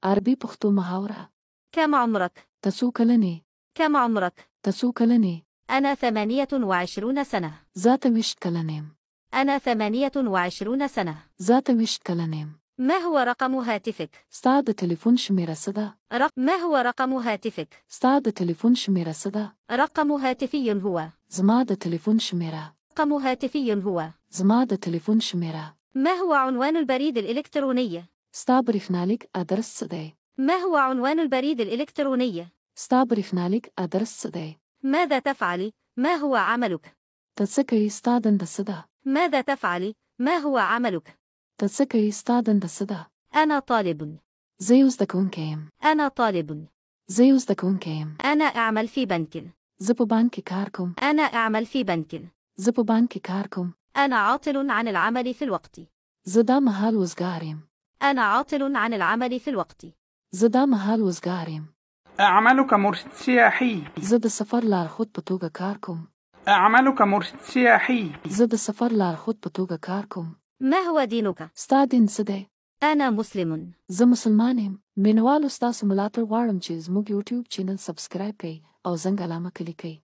عربي پښتو محاوره. كم عمرك؟ تاسو کلنې؟ كم عمرك؟ تاسو کلنې؟ أنا 28 سنة. زه 28 کلنې یم. أنا 28 سنة. زه 28 کلنې یم. ما هو رقم هاتفك؟ ستا د ټلیفون شمیره څه ده؟ ما هو رقم هاتفك؟ ستا د ټلیفون شمیره څه ده؟ رقم هاتفي هو. زما د ټلیفون شمیره. رقم هاتفي هو. زما د ټلیفون شمیره. ما هو عنوان البريد الإلكتروني؟ ستا برېښنالیک ادرس څه دی؟ ما هو عنوان البريد الإلكتروني؟ ستا برېښنالیک ادرس څه دی؟ ماذا تفعلي؟ ما هو عملك؟ ته څه کوې؟ ستا دنده څه ده؟ ماذا تفعلي؟ ما هو عملك؟ ته څه کوې؟ ستا دنده څه ده؟ أنا طالب. زه یو زده کوونکی یم. أنا طالب. زه یو زده کوونکی یم. أنا أعمل في بنك. زه په بانک کې کار کوم. أنا أعمل في بنك. زه په بانک کې کار کوم. أنا عاطل عن العمل في الوقت. زه دا مهال وزګار یم. أنا عاطل عن العمل في الوقت. زه دا مهال وزګار یم. أعمل كمرشد سياحي. زه د سفر لارښود په توګه کار کوم. أعمل كمرشد سياحي. زه د سفر لارښود په توګه کار کوم. ما هو دينك؟ ستا دین څه دی؟ أنا مسلم. زه مسلمان یم. مینوالو ستاسو ملاتړ غواړم چې زموږ یوټیوب چینل سبسکرایب کړئ او زنګ علامه کلیک کړئ.